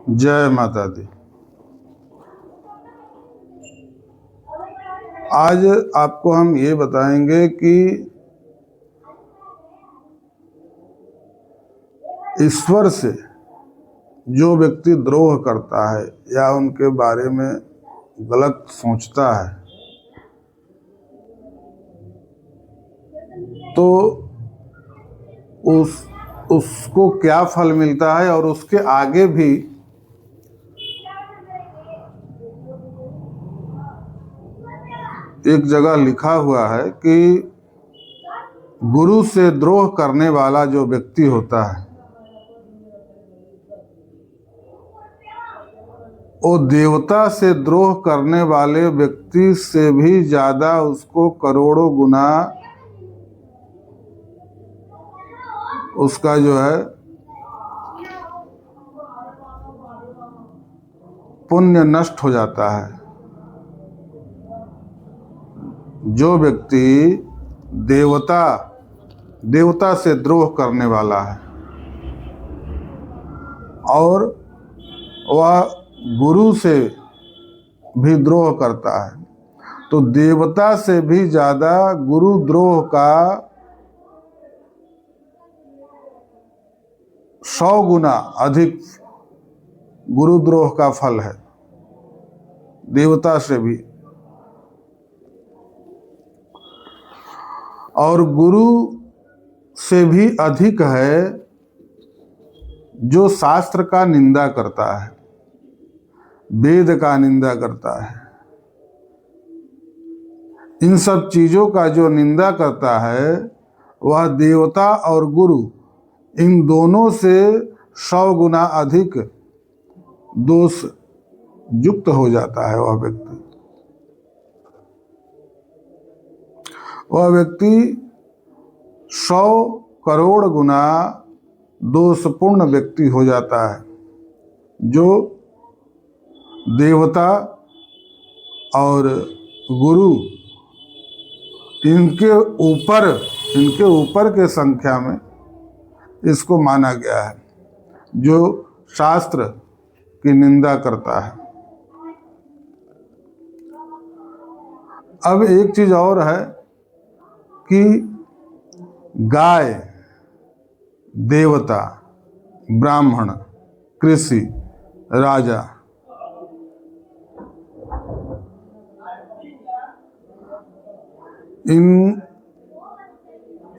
जय माता दी। आज आपको हम ये बताएंगे कि ईश्वर से जो व्यक्ति द्रोह करता है या उनके बारे में गलत सोचता है तो उसको क्या फल मिलता है, और उसके आगे भी एक जगह लिखा हुआ है कि गुरु से द्रोह करने वाला जो व्यक्ति होता है वो देवता से द्रोह करने वाले व्यक्ति से भी ज्यादा उसको करोड़ों गुना उसका जो है पुण्य नष्ट हो जाता है। जो व्यक्ति देवता से द्रोह करने वाला है और वह गुरु से भी द्रोह करता है, तो देवता से भी ज्यादा गुरु द्रोह का 100 गुना अधिक गुरुद्रोह का फल है, देवता से भी। और गुरु से भी अधिक है जो शास्त्र का निंदा करता है, वेद का निंदा करता है। इन सब चीजों का जो निंदा करता है वह देवता और गुरु इन दोनों से 100 गुना अधिक दोष युक्त हो जाता है। वह व्यक्ति 100 करोड़ गुना दोषपूर्ण व्यक्ति हो जाता है, जो देवता और गुरु इनके ऊपर के संख्या में इसको माना गया है, जो शास्त्र की निंदा करता है। अब एक चीज और है कि गाय, देवता, ब्राह्मण, कृषि, राजा,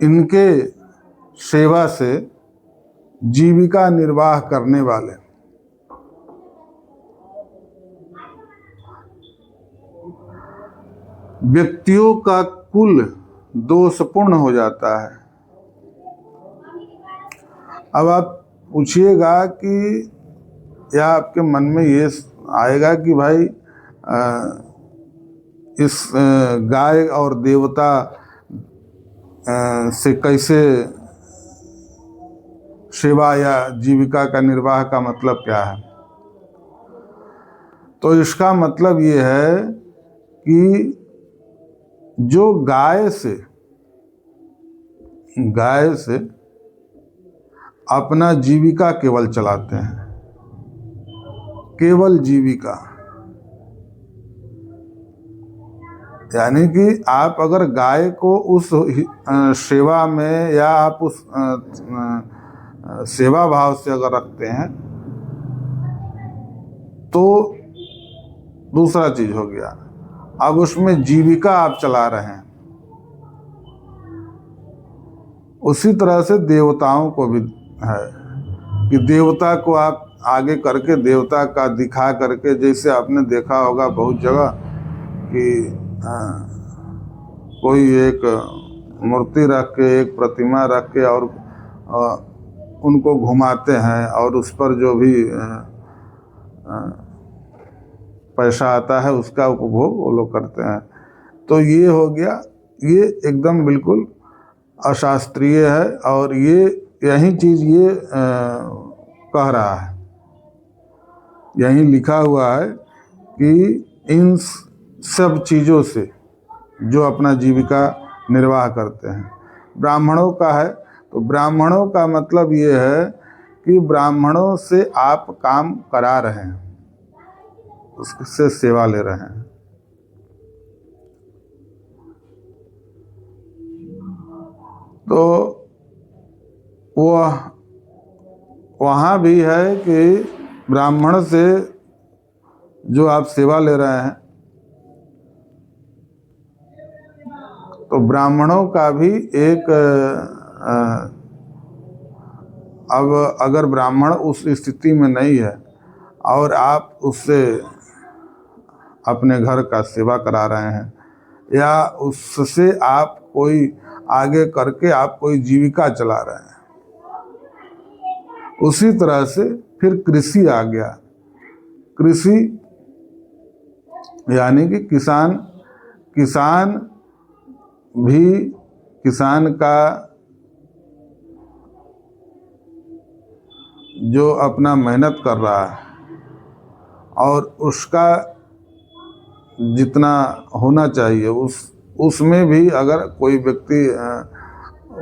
इनके सेवा से जीविका निर्वाह करने वाले व्यक्तियों का कुल दोषपूर्ण हो जाता है। अब आप पूछिएगा कि या आपके मन में ये आएगा कि भाई इस गाय और देवता से कैसे सेवा या जीविका का निर्वाह का मतलब क्या है? तो इसका मतलब ये है कि जो गाय से अपना जीविका केवल चलाते हैं, केवल जीविका, यानी कि आप अगर गाय को उस सेवा में या आप उस सेवा भाव से अगर रखते हैं तो दूसरा चीज हो गया। अब उसमें जीविका आप चला रहे हैं। उसी तरह से देवताओं को भी है कि देवता को आप आगे करके, देवता का दिखा करके, जैसे आपने देखा होगा बहुत जगह कि कोई एक मूर्ति रख के, एक प्रतिमा रख के और उनको घुमाते हैं और उस पर जो भी पैसा आता है उसका उपभोग वो लोग करते हैं। तो ये हो गया, ये एकदम बिल्कुल अशास्त्रीय है। और यही चीज ये कह रहा है, यही लिखा हुआ है कि इन सब चीजों से जो अपना जीविका निर्वाह करते हैं। ब्राह्मणों का है तो ब्राह्मणों का मतलब ये है कि ब्राह्मणों से आप काम करा रहे हैं, उससे सेवा ले रहे हैं। तो वहाँ भी है कि ब्राह्मण से जो आप सेवा ले रहे हैं, तो ब्राह्मणों का भी एक अब अगर ब्राह्मण उस स्थिति में नहीं है और आप उससे अपने घर का सेवा करा रहे हैं या उससे आप कोई आगे करके आप कोई जीविका चला रहे हैं, उसी तरह से फिर कृषि आ गया। कृषि यानी कि किसान भी किसान का जो अपना मेहनत कर रहा है और उसका जितना होना चाहिए उसमें भी अगर कोई व्यक्ति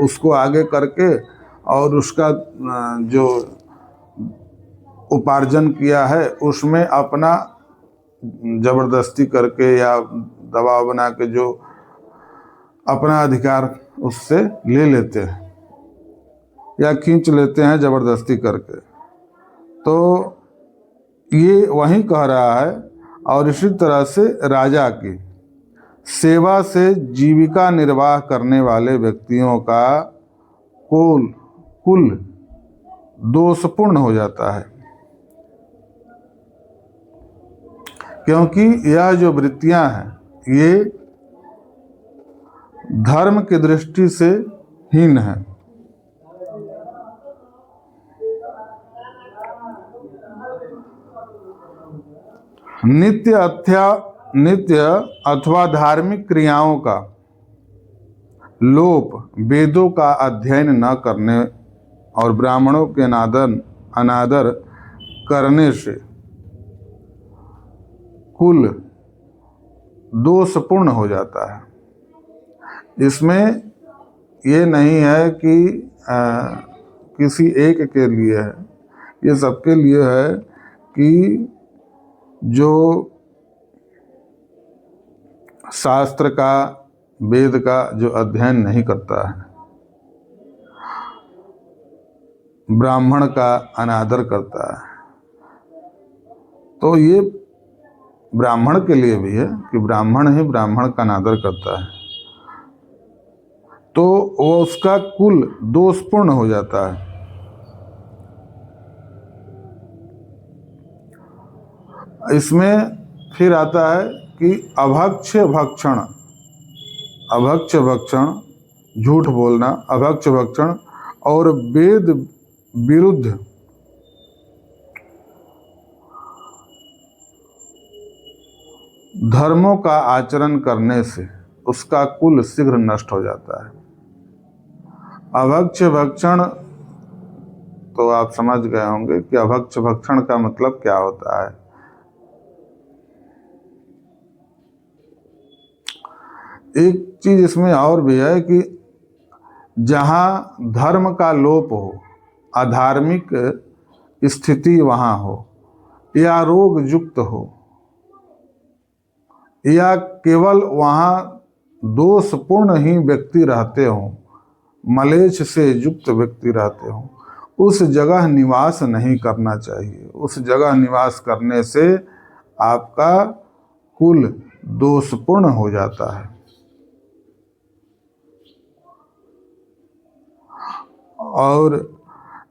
उसको आगे करके और उसका जो उपार्जन किया है उसमें अपना जबरदस्ती करके या दबाव बना के जो अपना अधिकार उससे ले लेते हैं या खींच लेते हैं जबरदस्ती करके, तो ये वही कह रहा है। और इसी तरह से राजा की सेवा से जीविका निर्वाह करने वाले व्यक्तियों का कुल दोषपूर्ण हो जाता है, क्योंकि यह जो वृत्तियां हैं ये धर्म की दृष्टि से हीन है। नित्य अथवा धार्मिक क्रियाओं का लोप, वेदों का अध्ययन न करने और ब्राह्मणों के अनादर करने से कुल दोषपूर्ण हो जाता है। इसमें ये नहीं है कि किसी एक के लिए है, ये सबके लिए है कि जो शास्त्र का, वेद का जो अध्ययन नहीं करता है, ब्राह्मण का अनादर करता है, तो ये ब्राह्मण के लिए भी है कि ब्राह्मण ही ब्राह्मण का अनादर करता है, तो वो उसका कुल दोषपूर्ण हो जाता है। इसमें फिर आता है कि अभक्ष्य भक्षण, झूठ बोलना, अभक्ष्य भक्षण और वेद विरुद्ध धर्मों का आचरण करने से उसका कुल शीघ्र नष्ट हो जाता है। अभक्ष्य भक्षण तो आप समझ गए होंगे कि अभक्ष्य भक्षण का मतलब क्या होता है। एक चीज इसमें और भी है कि जहाँ धर्म का लोप हो, अधार्मिक स्थिति वहाँ हो, या रोग युक्त हो, या केवल वहाँ दोषपूर्ण ही व्यक्ति रहते हों, मलेच्छ से युक्त व्यक्ति रहते हों, उस जगह निवास नहीं करना चाहिए। उस जगह निवास करने से आपका कुल दोषपूर्ण हो जाता है। और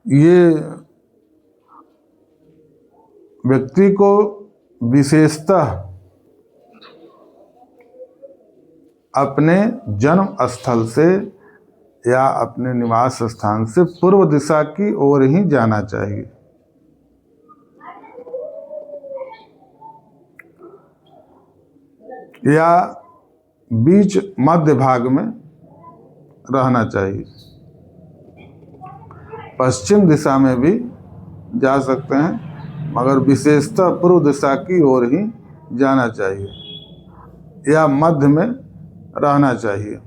ये व्यक्ति को विशेषतः अपने जन्म स्थल से या अपने निवास स्थान से पूर्व दिशा की ओर ही जाना चाहिए। या बीच मध्य भाग में रहना चाहिए। पश्चिम दिशा में भी जा सकते हैं, मगर विशेषतः पूर्व दिशा की ओर ही जाना चाहिए या मध्य में रहना चाहिए।